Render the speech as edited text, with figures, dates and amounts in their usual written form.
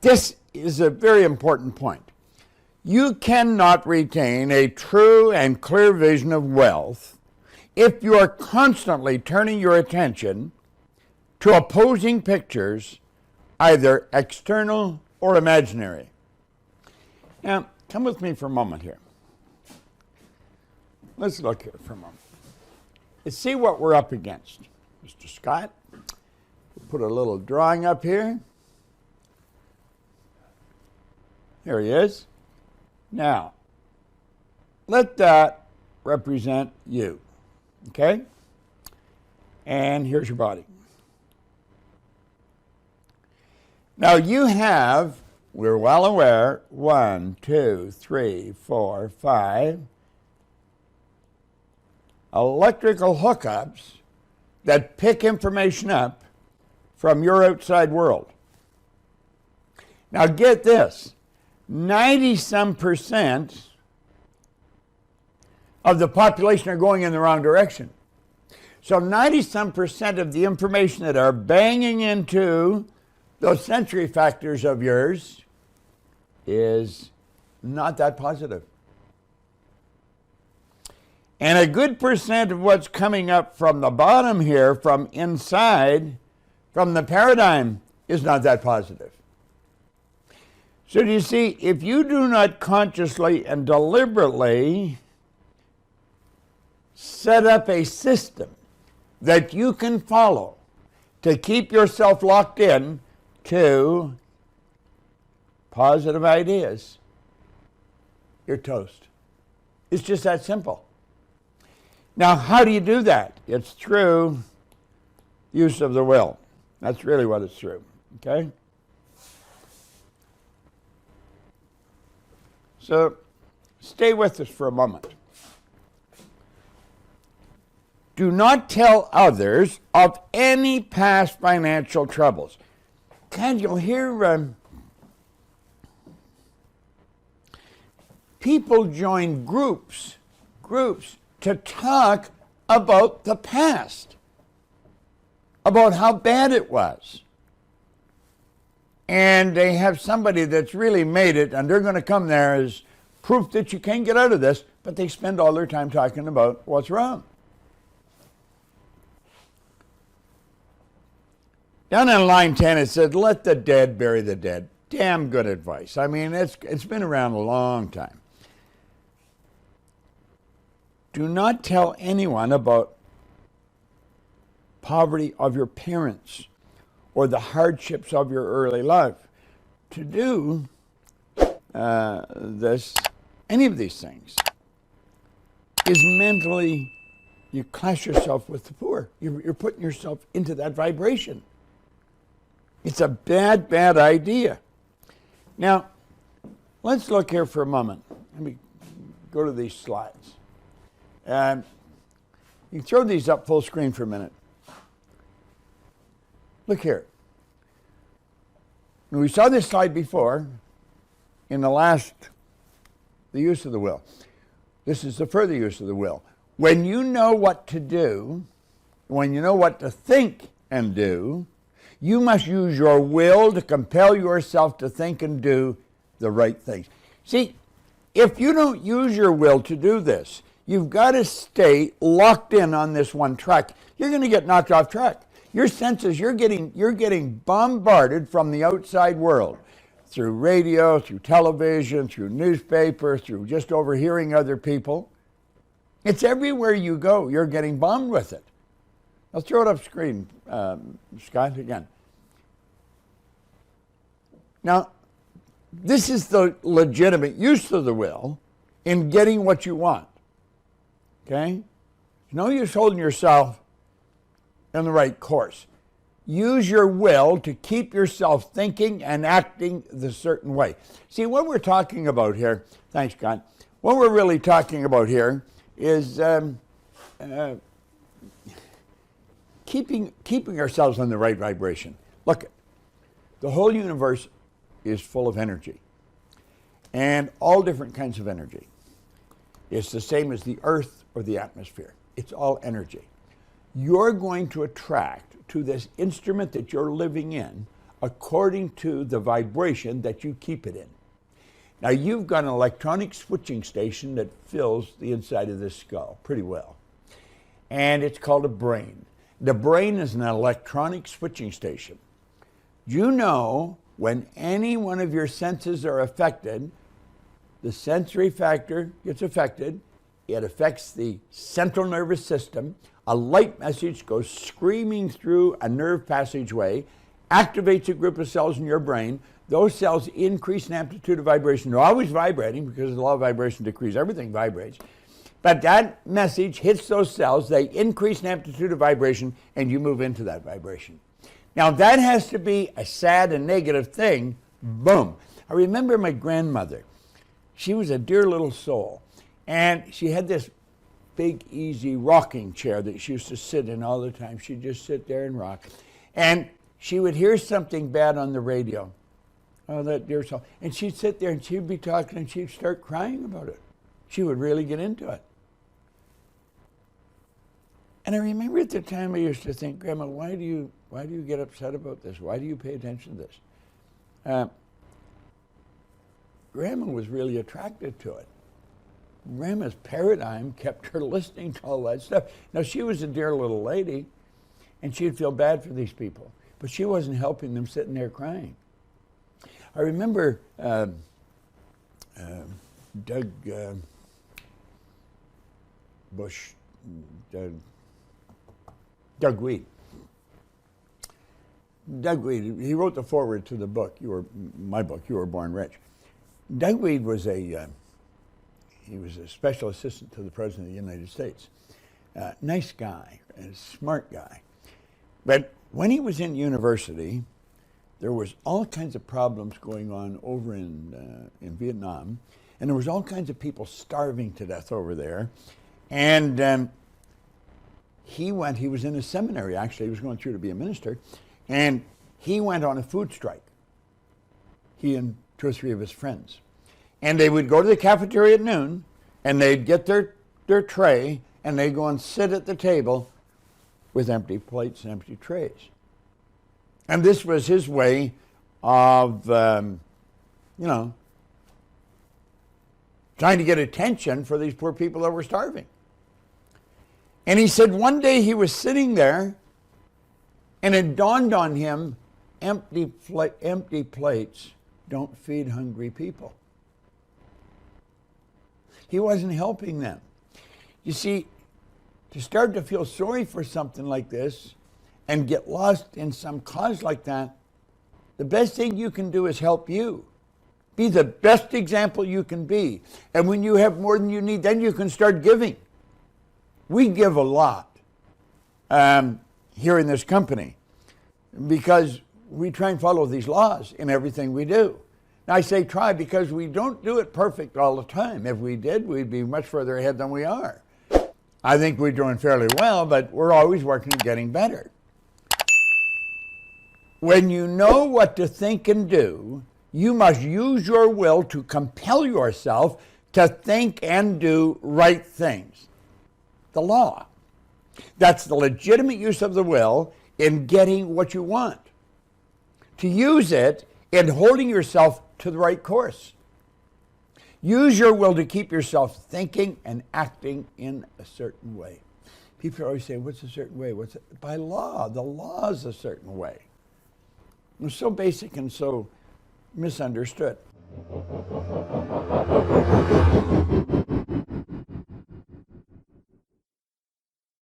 this is a very important point. You cannot retain a true and clear vision of wealth if you are constantly turning your attention to opposing pictures, either external or imaginary. Now, come with me for a moment here. Let's look here for a moment. Let's see what we're up against. Mr. Scott, we'll put a little drawing up here. Here he is. Now, let that represent you, okay? And here's your body. Now you have, we're well aware, 1, 2, 3, 4, 5 electrical hookups that pick information up from your outside world. Now get this, 90-some% of the population are going in the wrong direction. So 90-some% of the information that are banging into those sensory factors of yours is not that positive. And a good percent of what's coming up from the bottom here, from inside, from the paradigm, is not that positive. So do you see, if you do not consciously and deliberately set up a system that you can follow to keep yourself locked in to positive ideas, you're toast. It's just that simple. Now, how do you do that? It's through use of the will. That's really what it's through, okay? So, stay with us for a moment. Do not tell others of any past financial troubles. God, you'll hear people join groups to talk about the past, about how bad it was. And they have somebody that's really made it, and they're going to come there as proof that you can get out of this, but they spend all their time talking about what's wrong. Down in line 10, it said, let the dead bury the dead. Damn good advice. I mean, it's been around a long time. Do not tell anyone about poverty of your parents or the hardships of your early life. To do any of these things, is mentally, you clash yourself with the poor. You're putting yourself into that vibration. It's a bad, bad idea. Now, let's look here for a moment. Let me go to these slides. You can throw these up full screen for a minute. Look here. We saw this slide before in the use of the will. This is the further use of the will. When you know what to do, when you know what to think and do, you must use your will to compel yourself to think and do the right things. See, if you don't use your will to do this, you've got to stay locked in on this one track. You're going to get knocked off track. Your senses, you're getting bombarded from the outside world through radio, through television, through newspaper, through just overhearing other people. It's everywhere you go. You're getting bombed with it. I'll throw it up screen, Scott, again. Now, this is the legitimate use of the will in getting what you want. Okay? No use holding yourself in the right course. Use your will to keep yourself thinking and acting the certain way. See, what we're talking about here, thanks, God, what we're really talking about here is keeping ourselves in the right vibration. Look, the whole universe is full of energy, and all different kinds of energy. It's the same as the earth or the atmosphere. It's all energy. You're going to attract to this instrument that you're living in according to the vibration that you keep it in. Now, you've got an electronic switching station that fills the inside of this skull pretty well. And it's called a brain. The brain is an electronic switching station. You know, when any one of your senses are affected, the sensory factor gets affected. It affects the central nervous system. A light message goes screaming through a nerve passageway, activates a group of cells in your brain. Those cells increase in amplitude of vibration. They're always vibrating because the law of vibration decrees. Everything vibrates. But that message hits those cells, they increase in amplitude of vibration, and you move into that vibration. Now, that has to be a sad and negative thing. Boom. I remember my grandmother. She was a dear little soul. And she had this big, easy rocking chair that she used to sit in all the time. She'd just sit there and rock. And she would hear something bad on the radio. Oh, that dear soul. And she'd sit there and she'd be talking and she'd start crying about it. She would really get into it. And I remember at the time I used to think, Grandma, why do you get upset about this? Why do you pay attention to this? Grandma was really attracted to it. Grandma's paradigm kept her listening to all that stuff. Now, she was a dear little lady, and she'd feel bad for these people, but she wasn't helping them sitting there crying. I remember Doug Weed. Doug Weed, he wrote the foreword to the book, my book, You Were Born Rich. Doug Weed was he was a special assistant to the President of the United States. Nice guy, a smart guy. But when he was in university, there was all kinds of problems going on over in Vietnam, and there was all kinds of people starving to death over there. And he was in a seminary, actually. He was going through to be a minister, and he went on a food strike, he and 2 or 3 of his friends. And they would go to the cafeteria at noon, and they'd get their tray, and they'd go and sit at the table with empty plates and empty trays. And this was his way of, trying to get attention for these poor people that were starving. And he said one day he was sitting there, and it dawned on him, empty plates don't feed hungry people. He wasn't helping them. You see, to start to feel sorry for something like this and get lost in some cause like that, the best thing you can do is help you. Be the best example you can be. And when you have more than you need, then you can start giving. We give a lot here in this company because we try and follow these laws in everything we do. Now, I say try because we don't do it perfect all the time. If we did, we'd be much further ahead than we are. I think we're doing fairly well, but we're always working at getting better. When you know what to think and do, you must use your will to compel yourself to think and do right things. The law. That's the legitimate use of the will in getting what you want. To use it in holding yourself to the right course. Use your will to keep yourself thinking and acting in a certain way. People always say, what's a certain way? By law. The law is a certain way. It's so basic and so misunderstood.